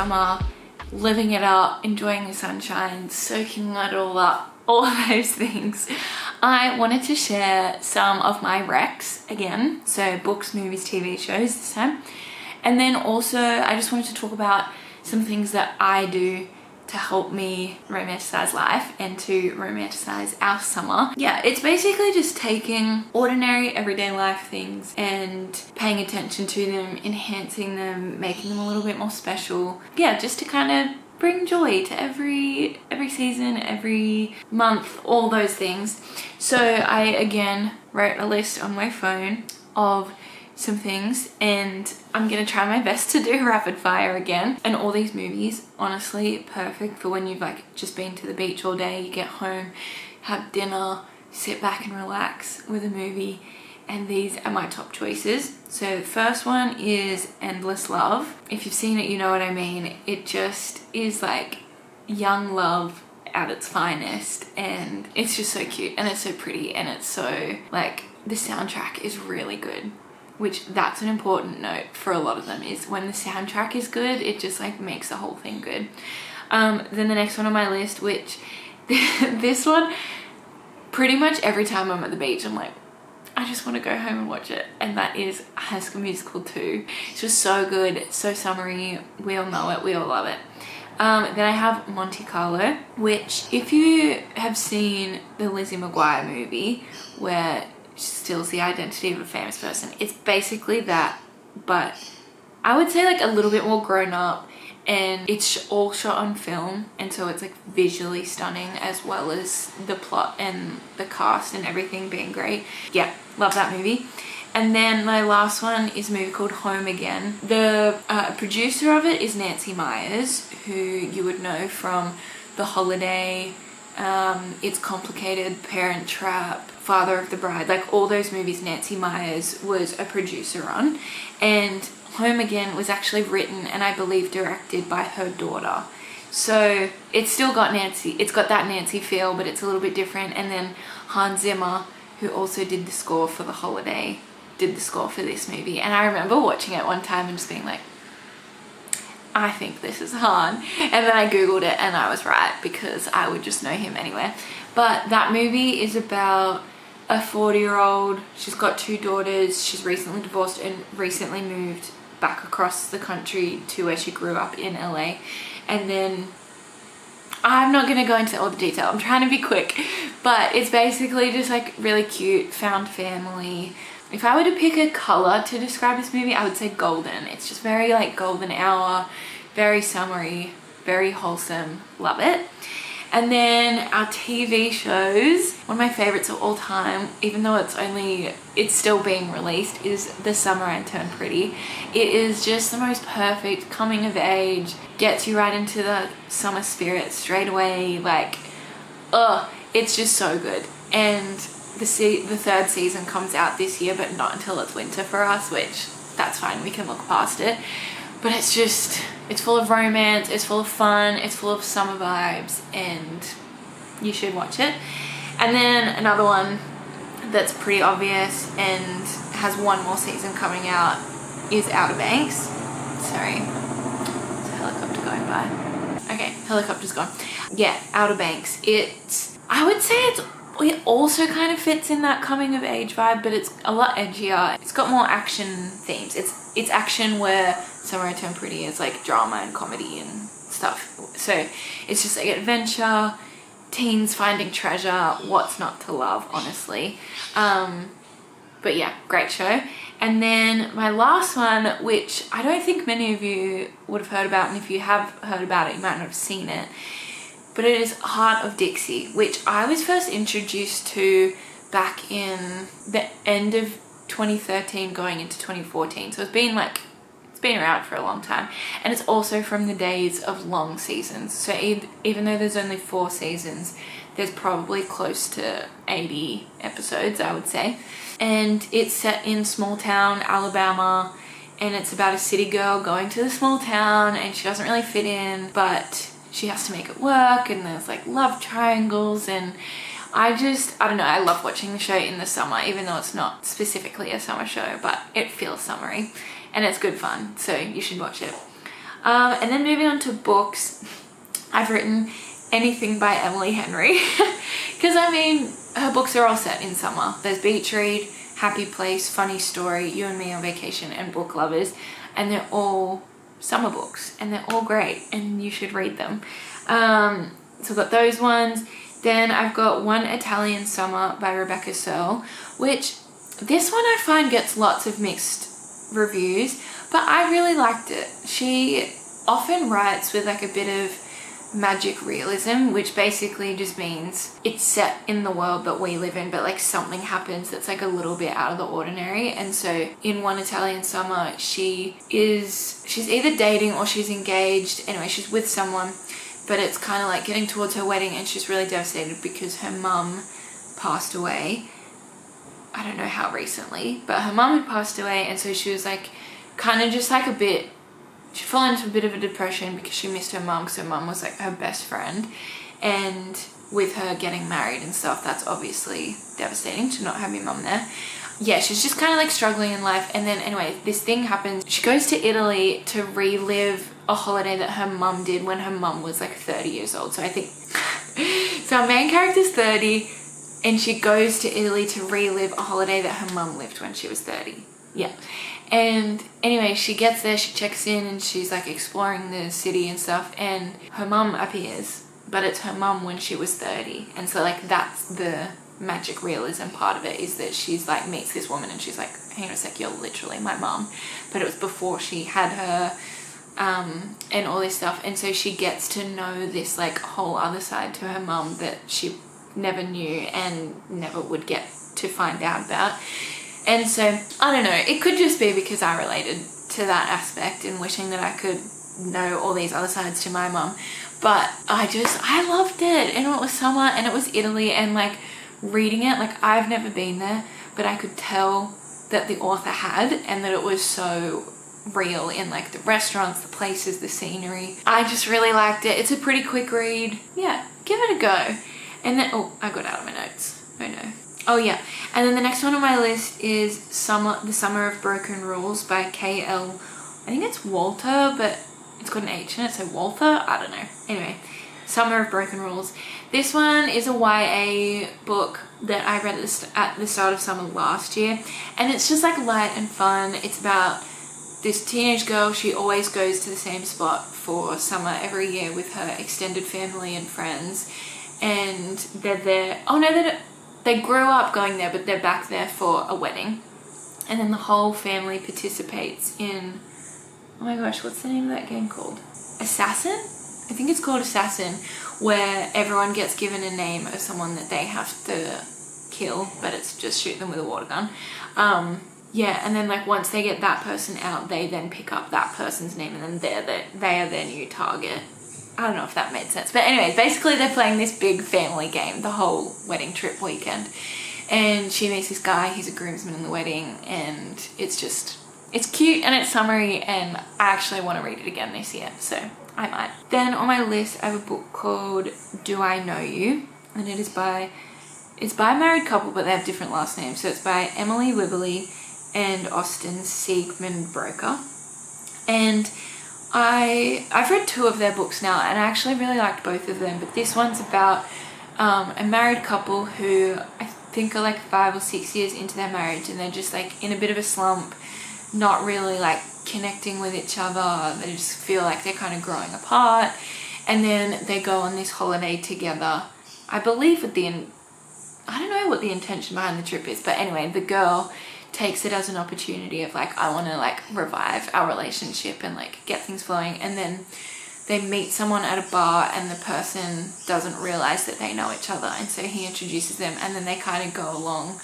summer, living it up, enjoying the sunshine, soaking it all up, all of those things, I wanted to share some of my recs again. So books, movies, TV shows this time. And then also I just wanted to talk about some things that I do to help me romanticize life and to romanticize our summer. Yeah, it's basically just taking ordinary everyday life things and paying attention to them, enhancing them, making them a little bit more special. Yeah, just to kind of bring joy to every season, every month, all those things. So I again wrote a list on my phone of some things, and I'm gonna try my best to do rapid fire again. And all these movies, honestly, perfect for when you've like just been to the beach all day, you get home, have dinner, sit back and relax with a movie. And these are my top choices. So the first one is Endless Love. If you've seen it, you know what I mean. It just is like young love at its finest, and it's just so cute and it's so pretty, and it's so like, the soundtrack is really good, which that's an important note for a lot of them, is when the soundtrack is good, it just like makes the whole thing good. Then the next one on my list, which this one, pretty much every time I'm at the beach, I'm like, I just want to go home and watch it, and that is High School Musical 2. It's just so good, so summery, we all know it, we all love it. Then I have Monte Carlo, which if you have seen the Lizzie McGuire movie where she steals the identity of a famous person, it's basically that, but I would say like a little bit more grown up, and it's all shot on film, and so it's like visually stunning as well as the plot and the cast and everything being great. Yeah, love that movie. And then my last one is a movie called Home Again. The producer of it is Nancy Meyers, who you would know from The Holiday, It's Complicated, Parent Trap, Father of the Bride, like all those movies Nancy Meyers was a producer on. And Home Again was actually written and I believe directed by her daughter. So it's still got Nancy, it's got that Nancy feel, but it's a little bit different. And then Hans Zimmer, who also did the score for The Holiday, did the score for this movie. And I remember watching it one time and just being like, I think this is Han. And then I googled it and I was right, because I would just know him anywhere. But that movie is about a 40-year-old, she's got 2 daughters, she's recently divorced and recently moved back across the country to where she grew up in LA. And then I'm not gonna go into all the detail, I'm trying to be quick, but it's basically just like really cute, found family. If I were to pick a color to describe this movie, I would say golden. It's just very like golden hour, very summery, very wholesome, love it. And then our TV shows, one of my favorites of all time, even though it's still being released, is The Summer I Turned Pretty. It is just the most perfect coming of age, gets you right into the summer spirit straight away, like, it's just so good. And the 3rd season comes out this year, but not until it's winter for us, which that's fine, we can look past it. But it's just, it's full of romance, it's full of fun, it's full of summer vibes, and you should watch it. And then another one that's pretty obvious and has one more season coming out is Outer Banks. Sorry, there's a helicopter going by. Okay, helicopter's gone. Yeah, Outer Banks. I would say it also kind of fits in that coming of age vibe, but it's a lot edgier. It's got more action themes. It's action where Summer I Turned Pretty is like drama and comedy and stuff. So it's just like adventure, teens finding treasure, what's not to love, honestly. But yeah, great show. And then my last one, which I don't think many of you would have heard about, and if you have heard about it, you might not have seen it, but it is Heart of Dixie, which I was first introduced to back in the end of 2013 going into 2014. So it's been around for a long time, and it's also from the days of long seasons. So even though there's only 4 seasons, there's probably close to 80 episodes, I would say. And it's set in small town Alabama, and it's about a city girl going to the small town, and she doesn't really fit in, but she has to make it work, and there's like love triangles, and I don't know, I love watching the show in the summer, even though it's not specifically a summer show, but it feels summery and it's good fun, so you should watch it. And then moving on to books, I've written anything by Emily Henry. Because I mean, her books are all set in summer. There's Beach Read, Happy Place, Funny Story, You and Me on Vacation, and Book Lovers. And they're all summer books and they're all great and you should read them. So I've got those ones. Then I've got One Italian Summer by Rebecca Searle, which this one I find gets lots of mixed reviews, but I really liked it. She often writes with like a bit of magic realism, which basically just means it's set in the world that we live in, but like something happens that's like a little bit out of the ordinary. And so in One Italian Summer, she's either dating or she's engaged. Anyway, she's with someone, but it's kind of like getting towards her wedding and she's really devastated because her mum passed away. I don't know how recently, but her mum had passed away, and so she was like kind of just like a bit, she fell into a bit of a depression because she missed her mum, because her mum was like her best friend. And with her getting married and stuff, that's obviously devastating to not have your mum there. Yeah, she's just kind of like struggling in life. And then anyway, this thing happens. She goes to Italy to relive a holiday that her mum did when her mum was like 30 years old. So I think, so our main character's 30 and she goes to Italy to relive a holiday that her mum lived when she was 30. Yeah. And anyway, she gets there, she checks in and she's like exploring the city and stuff, and her mum appears, but it's her mum when she was 30. And so like that's the magic realism part of it, is that she's like meets this woman and she's like, hang on a sec, you're literally my mum. But it was before she had her and all this stuff. And so she gets to know this like whole other side to her mum that she never knew and never would get to find out about. And so, I don't know, it could just be because I related to that aspect and wishing that I could know all these other sides to my mum. But I loved it. And it was summer and it was Italy, and like reading it, like I've never been there, but I could tell that the author had, and that it was so real in like the restaurants, the places, the scenery. I just really liked it. It's a pretty quick read. Yeah, give it a go. And then, oh, I got out of my notes. Oh no. Oh yeah, and then the next one on my list is The Summer of Broken Rules by K.L. I think it's Walter, but it's got an H in it, so Walter? I don't know. Anyway, Summer of Broken Rules. This one is a YA book that I read at the start of summer last year, and it's just like light and fun. It's about this teenage girl. She always goes to the same spot for summer every year with her extended family and friends, and they're there. Oh no, they grew up going there, but they're back there for a wedding. And then the whole family participates in, oh my gosh, what's the name of that game called? Assassin? I think it's called Assassin, where everyone gets given a name of someone that they have to kill, but it's just shoot them with a water gun. Yeah, and then like once they get that person out, they then pick up that person's name, and then they are their new target. I don't know if that made sense. But anyways, basically they're playing this big family game the whole wedding trip weekend. And she meets this guy, he's a groomsman in the wedding, and it's cute and it's summery, and I actually want to read it again this year, so I might. Then on my list I have a book called Do I Know You? And it's by a married couple, but they have different last names. So it's by Emily Wibberley and Austin Siegmund Broker. And I've read 2 of their books now, and I actually really liked both of them, but this one's about a married couple who I think are like 5 or 6 years into their marriage, and they're just like in a bit of a slump, not really like connecting with each other. They just feel like they're kind of growing apart, and then they go on this holiday together, I believe with I don't know what the intention behind the trip is, but anyway, the girl takes it as an opportunity of like, I want to like revive our relationship and like get things flowing. And then they meet someone at a bar, and the person doesn't realize that they know each other, and so he introduces them, and then they kind of go along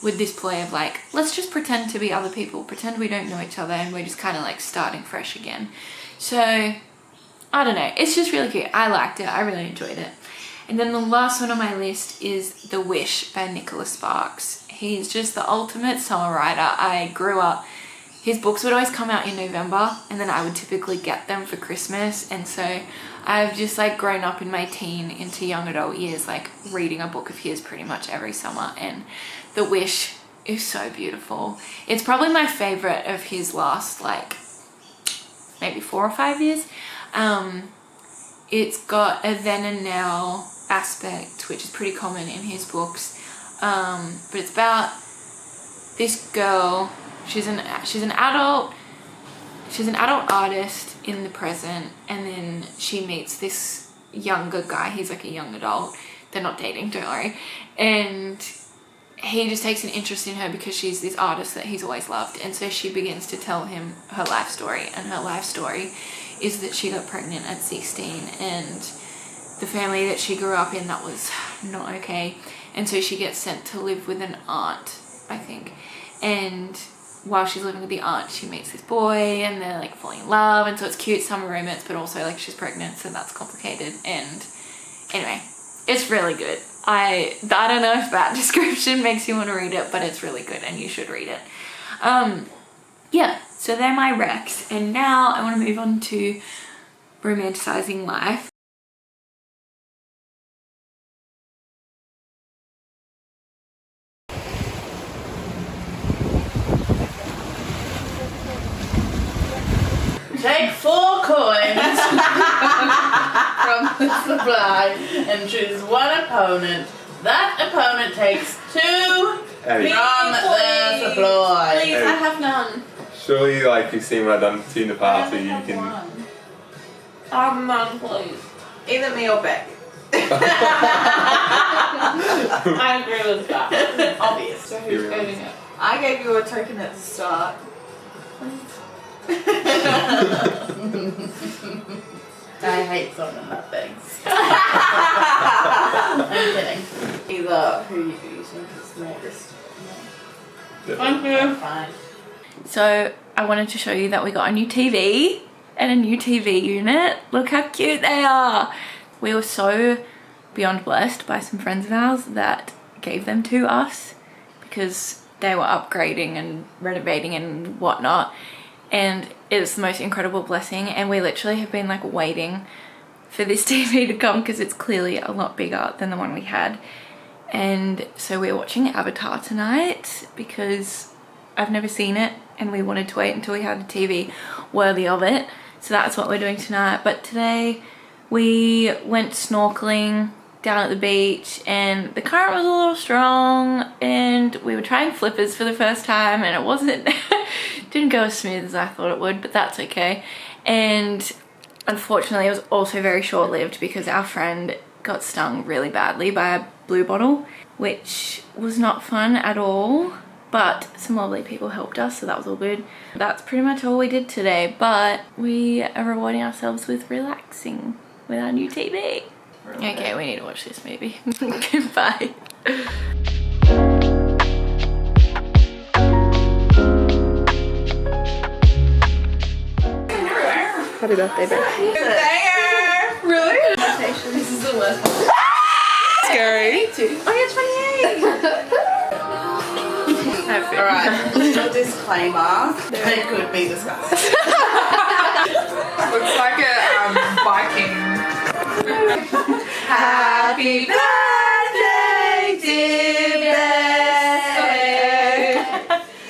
with this play of like, let's just pretend to be other people, pretend we don't know each other, and we're just kind of like starting fresh again. So I don't know, it's just really cute. I liked it. I really enjoyed it. And then the last one on my list is The Wish by Nicholas Sparks. He's just the ultimate summer writer. I grew up, his books would always come out in November, and then I would typically get them for Christmas. And so I've just like grown up in my teen into young adult years, like reading a book of his pretty much every summer. And The Wish is so beautiful. It's probably my favorite of his last like maybe 4 or 5 years. It's got a then and now aspect, which is pretty common in his books. But it's about this girl. She's an adult artist in the present, and then she meets this younger guy. He's like a young adult. They're not dating, don't worry. And he just takes an interest in her because she's this artist that he's always loved. And so she begins to tell him her life story, and her life story is that she got pregnant at 16, and the family that she grew up in, that was not okay. And so she gets sent to live with an aunt, I think. And while she's living with the aunt, she meets this boy, and they're like falling in love, and so it's cute summer romance, but also like she's pregnant, so that's complicated. And anyway, it's really good. I don't know if that description makes you want to read it, but it's really good and you should read it. Yeah, so they're my recs, and now I want to move on to romanticizing life. Take 4 coins from the supply and choose one opponent. That opponent takes 2 from the supply. Please, I have none. Surely, like you've seen what I've done to you in the past, so you can. I have none, please. Either me or Beck. I agree with that. Obvious. So who's getting it? I gave you a token at the start. I hate throwing about things. I'm kidding. Either who you think is smartest. Thank you. Fine. So I wanted to show you that we got a new TV and a new TV unit. Look how cute they are. We were so beyond blessed by some friends of ours that gave them to us because they were upgrading and renovating and whatnot. And it's the most incredible blessing, and we literally have been like waiting for this TV to come because it's clearly a lot bigger than the one we had. And so we're watching Avatar tonight because I've never seen it and we wanted to wait until we had a TV worthy of it. So that's what we're doing tonight. But today we went snorkeling down at the beach, and the current was a little strong, and we were trying flippers for the first time, and it wasn't didn't go as smooth as I thought it would, but that's okay. And unfortunately it was also very short-lived because our friend got stung really badly by a blue bottle, which was not fun at all, but some lovely people helped us, so that was all good. That's pretty much all we did today, but we are rewarding ourselves with relaxing with our new TV. Okay, we need to watch this movie. Bye. Happy birthday, babe. Really? This is the worst one. Scary. Oh, you're 28! Alright, little disclaimer. They could be discussed. Looks like a Viking. Happy birthday, dear Beck.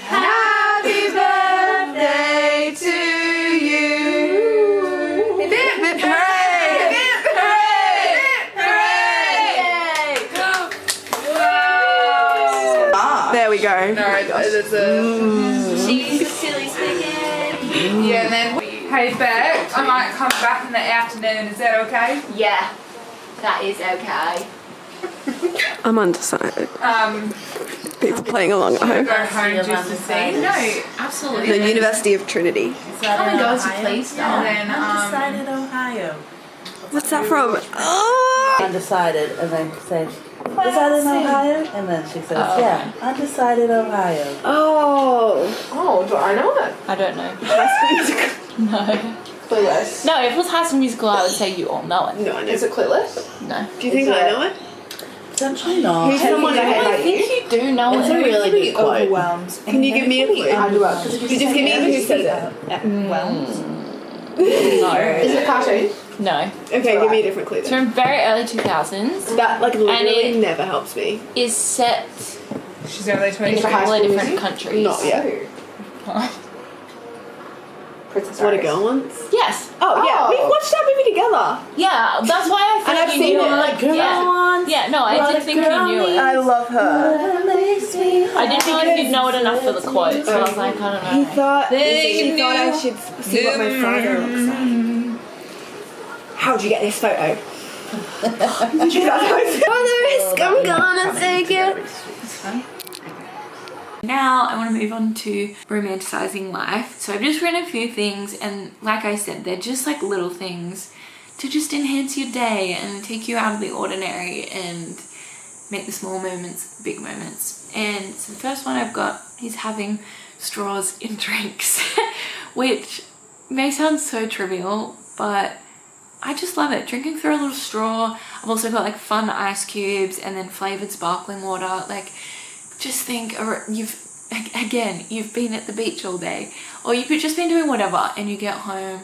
Happy birthday to you. Hip, hip, hooray! Hip, hooray! Hooray! Wow. There we go. No, there's a... She's a silly spaghetti. Yeah, and then hey Beck, I might come back in the afternoon. Is that okay? Yeah, that is okay. I'm undecided. People playing along at Go home. home just to see. No, absolutely. The University of Trinity. Come and go as you please, though. And then Undecided Ohio. What's that from? Oh! Undecided, and then says, is that in Ohio? And then she says, yeah, undecided Ohio. Oh. oh, do I know it? I don't know. No. Clueless. No, if it was High School Musical, I would say you all know it. No, I know. Is it Clueless? No. Do you think I know it? Essentially not. Who's someone who I think you do know It's a it. really good quote. Overwhelmed. Can you give me a clue? I do it. Could you just give me who says it? No. Is it a cartoon? No. Okay, give me a different clue It's then. from very early 2000s. That like literally it- never helps me. Is set She's early in 20s a for High couple of School different Music? countries. Not yet. Princess What a Diaries. Girl Wants? Yes. Oh, yeah. Oh. We've watched that movie together. Yeah, that's why I And think I've you seen knew it, it. like, girl Yeah, no, I did think you knew it. I love her. I didn't know if you'd know it enough for the quote, so I was like, I don't know. She thought They I knew. should see what my father looks like. How'd you get this photo? I'm gonna take it. Now I want to move on to romanticizing life. So I've just written a few things, and like I said, they're just like little things to just enhance your day and take you out of the ordinary and make the small moments big moments. And so the first one I've got is having straws in drinks, which may sound so trivial, but I just love it. Drinking through a little straw. I've also got like fun ice cubes and then flavored sparkling water. Like, just think, you've been at the beach all day, or you've just been doing whatever, and you get home,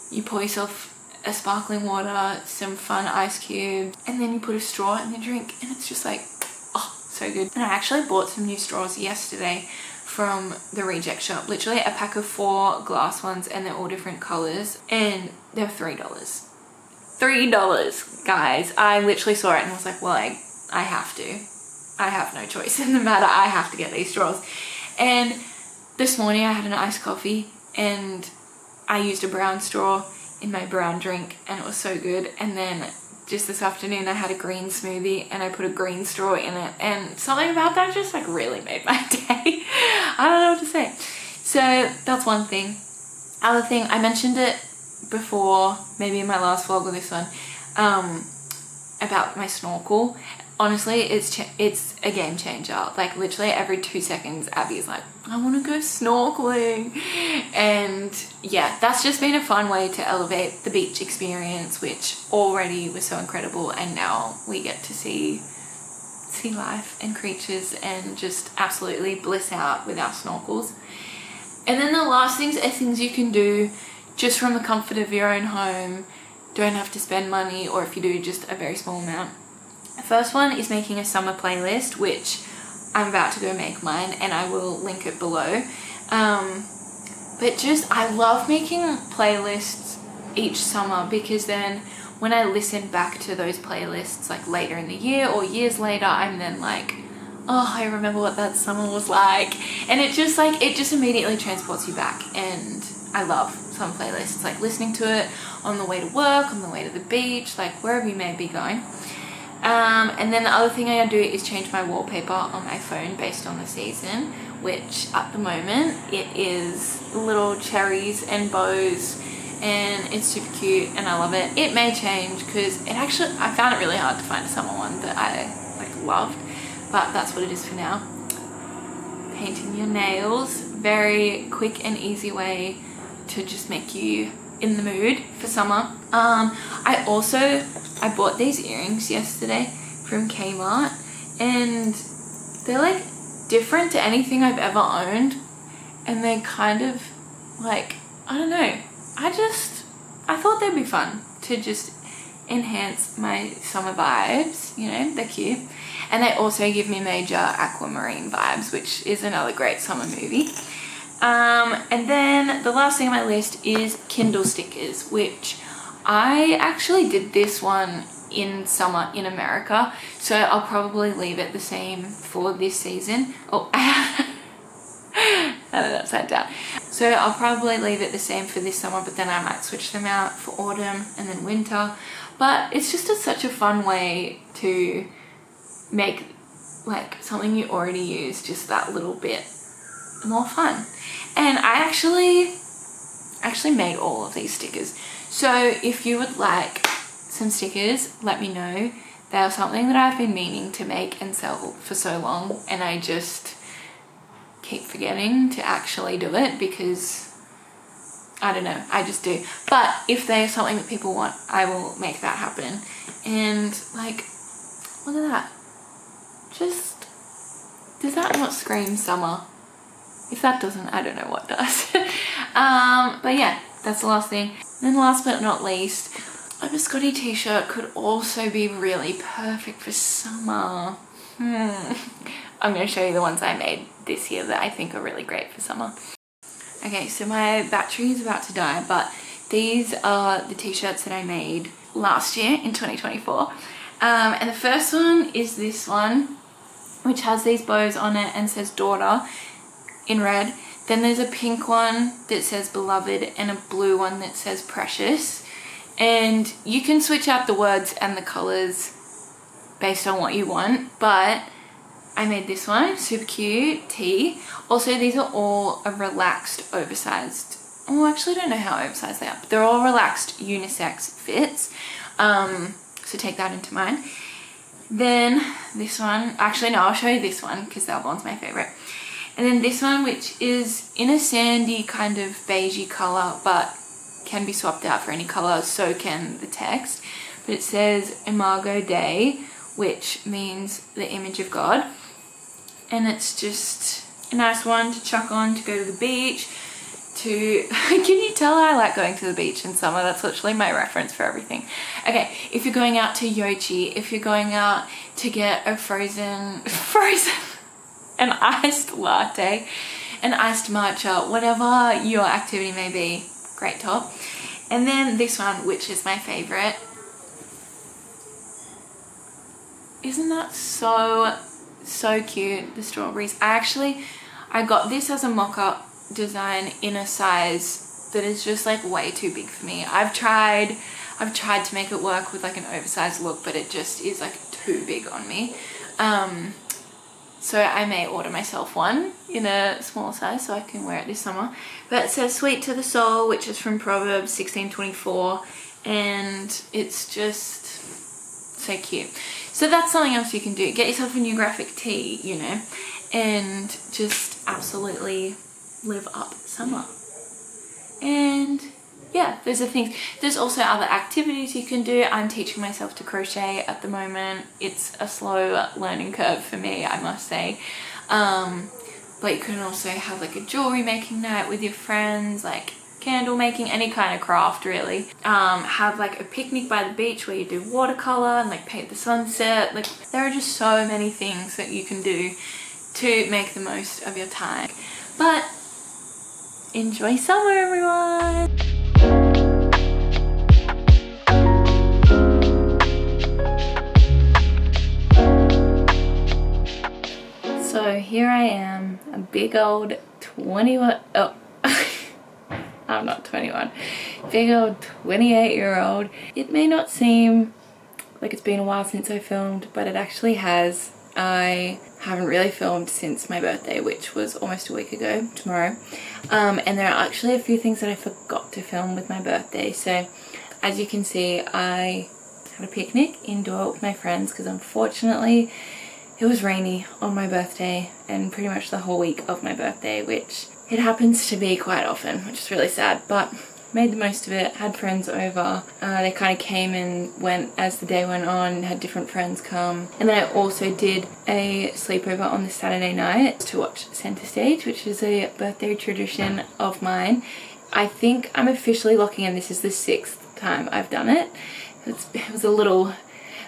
you pour yourself a sparkling water, some fun ice cubes, and then you put a straw in the drink, and it's just like, oh, so good. And I actually bought some new straws yesterday from the reject shop. Literally a pack of 4 glass ones, and they're all different colors, and they're $3. $3, guys. I literally saw it and was like, well, I have to. I have no choice in the matter. I have to get these straws. And this morning I had an iced coffee and I used a brown straw in my brown drink, and it was so good. And then just this afternoon I had a green smoothie and I put a green straw in it, and something about that just like really made my day. I don't know what to say. So that's one thing. Other thing, I mentioned it before, maybe in my last vlog or this one, about my snorkel. Honestly, it's a game changer. Like, literally every 2 seconds Abby's like, I want to go snorkeling. And yeah, that's just been a fun way to elevate the beach experience, which already was so incredible, and now we get to see life and creatures and just absolutely bliss out with our snorkels. And then the last things are things you can do just from the comfort of your own home. Don't have to spend money, or if you do, just a very small amount. The first one is making a summer playlist, which I'm about to go make mine, and I will link it below. But just, I love making playlists each summer, because then when I listen back to those playlists like later in the year or years later, I'm then like, oh, I remember what that summer was like. And it just immediately transports you back, and I love some playlists, like listening to it on the way to work, on the way to the beach, like wherever you may be going. And then the other thing I do is change my wallpaper on my phone based on the season, which at the moment it is little cherries and bows, and it's super cute and I love it. It may change because I found it really hard to find a summer one that I like loved, but that's what it is for now. Painting your nails, very quick and easy way to just make you in the mood for summer. I bought these earrings yesterday from Kmart, and they're like different to anything I've ever owned, and they're kind of like, I don't know, I thought they'd be fun to just enhance my summer vibes, you know, they're cute. And they also give me major aquamarine vibes, which is another great summer movie. And then the last thing on my list is Kindle stickers, which I actually did this one in summer in America, so I'll probably leave it the same for this season. Oh, I had it upside down. So I'll probably leave it the same for this summer, but then I might switch them out for autumn and then winter. But it's just such a fun way to make like something you already use just that little bit more fun. And I actually made all of these stickers. So if you would like some stickers, let me know. They are something that I've been meaning to make and sell for so long, and I just keep forgetting to actually do it because I don't know, I just do. But if there's something that people want, I will make that happen. And like, look at that. Just, does that not scream summer? If that doesn't, I don't know what does. But yeah, that's the last thing. And then last but not least, a biscotti t-shirt could also be really perfect for summer. I'm going to show you the ones I made this year that I think are really great for summer. Okay, so my battery is about to die, but these are the t-shirts that I made last year in 2024. And the first one is this one, which has these bows on it and says daughter in red. Then there's a pink one that says beloved and a blue one that says precious. And you can switch out the words and the colors based on what you want, but I made this one, super cute tee. Also, these are all a relaxed, oversized, oh, actually I don't know how oversized they are, but they're all relaxed unisex fits. So take that into mind. Then this one, actually no, I'll show you this one because that one's my favorite. And then this one, which is in a sandy kind of beigey color, but can be swapped out for any color, so can the text. But it says Imago Dei, which means the image of God. And it's just a nice one to chuck on to go to the beach. Can you tell I like going to the beach in summer? That's literally my reference for everything. Okay, if you're going out to Yochi, if you're going out to get a an iced latte, an iced matcha, whatever your activity may be, great top. And then this one, which is my favorite. Isn't that so cute, the strawberries? I got this as a mock-up design in a size that is just like way too big for me. I've tried to make it work with like an oversized look, but it just is like too big on me. So I may order myself one in a smaller size so I can wear it this summer. But it says sweet to the soul, which is from Proverbs 16:24, and it's just so cute. So that's something else you can do. Get yourself a new graphic tee, you know, and just absolutely live up summer. And yeah, those are things. There's also other activities you can do. I'm teaching myself to crochet at the moment. It's a slow learning curve for me, I must say. But you can also have like a jewelry making night with your friends, like candle making, any kind of craft really. Have like a picnic by the beach where you do watercolor and like paint the sunset. Like there are just so many things that you can do to make the most of your time. But enjoy summer, everyone! So here I am, a big old 21, oh, I'm not 21, big old 28-year-old. It may not seem like it's been a while since I filmed, but it actually has. I haven't really filmed since my birthday, which was almost a week ago tomorrow. And there are actually a few things that I forgot to film with my birthday. So as you can see, I had a picnic indoor with my friends because unfortunately it was rainy on my birthday and pretty much the whole week of my birthday, which it happens to be quite often, which is really sad, but made the most of it, had friends over. They kind of came and went as the day went on, had different friends come. And then I also did a sleepover on the Saturday night to watch Center Stage, which is a birthday tradition of mine. I think I'm officially locking in, this is the 6th time I've done it. It was a little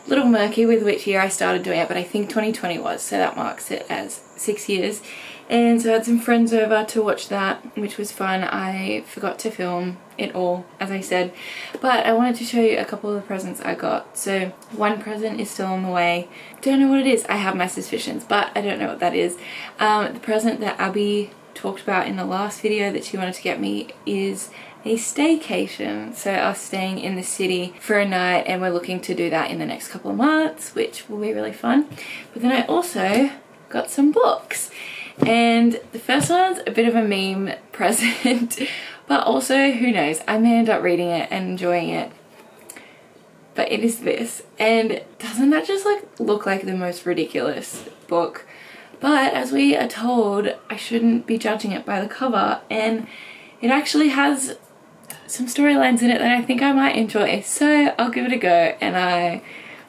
murky with which year I started doing it, but I think 2020 was, so that marks it as 6 years. And so I had some friends over to watch that, which was fun. I forgot to film it all, as I said, but I wanted to show you a couple of the presents I got. So one present is still on the way. Don't know what it is. I have my suspicions, but I don't know what that is. The present that Abby talked about in the last video that she wanted to get me is a staycation. So us staying in the city for a night, and we're looking to do that in the next couple of months, which will be really fun. But then I also got some books. And the first one's a bit of a meme present, but also who knows, I may end up reading it and enjoying it. But it is this, and doesn't that just like look like the most ridiculous book? But as we are told, I shouldn't be judging it by the cover, and it actually has some storylines in it that I think I might enjoy. So I'll give it a go and I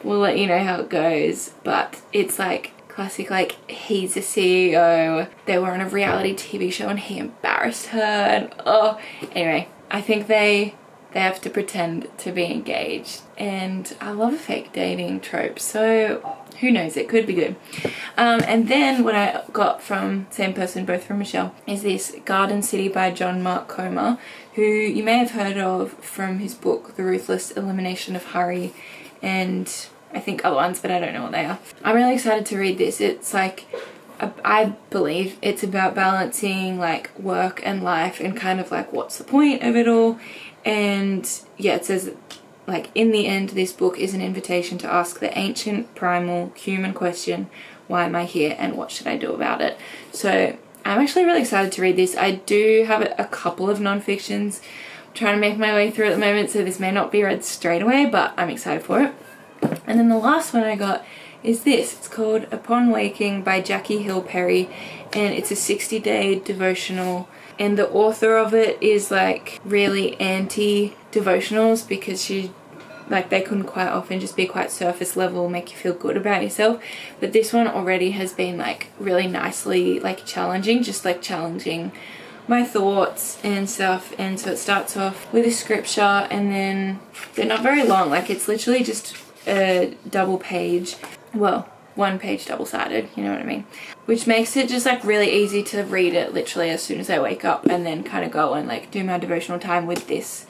will let you know how it goes. But it's like classic, like he's a CEO, they were on a reality TV show and he embarrassed her, and oh, anyway, I think they they have to pretend to be engaged. And I love a fake dating trope, so who knows, it could be good. And then what I got from same person, both from Michelle, is this Garden City by John Mark Comer, who you may have heard of from his book The Ruthless Elimination of Hurry, and I think other ones, but I don't know what they are. I'm really excited to read this. It's like, I believe it's about balancing like work and life and kind of like what's the point of it all. And yeah, it says like in the end this book is an invitation to ask the ancient primal human question, why am I here and what should I do about it? So I'm actually really excited to read this. I do have a couple of non-fictions I'm trying to make my way through at the moment, so this may not be read straight away, but I'm excited for it. And then the last one I got is this. It's called Upon Waking by Jackie Hill Perry, and it's a 60-day devotional, and the author of it is like really anti-devotionals because she, like, they can quite often just be quite surface level, make you feel good about yourself, but this one already has been like really nicely like challenging, just like challenging my thoughts and stuff. And so it starts off with a scripture, and then they're not very long, like it's literally just a double page, well, one page double-sided, you know what I mean, which makes it just like really easy to read it literally as soon as I wake up, and then kind of go and like do my devotional time with this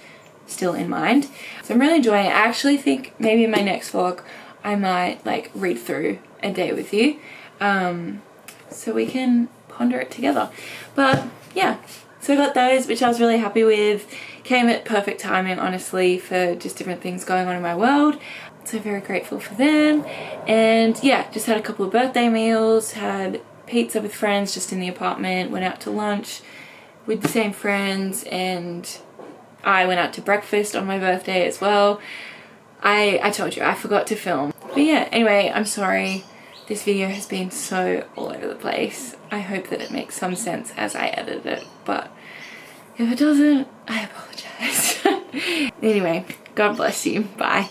still in mind. So I'm really enjoying it. I actually think maybe in my next vlog I might like read through a day with you, so we can ponder it together. But yeah, so I got those, which I was really happy with. Came at perfect timing, honestly, for just different things going on in my world. So very grateful for them. And yeah, just had a couple of birthday meals, had pizza with friends just in the apartment, went out to lunch with the same friends, and I went out to breakfast on my birthday as well. I told you I forgot to film. But yeah, anyway, I'm sorry this video has been so all over the place. I hope that it makes some sense as I edit it, but if it doesn't, I apologize. Anyway, God bless you. Bye.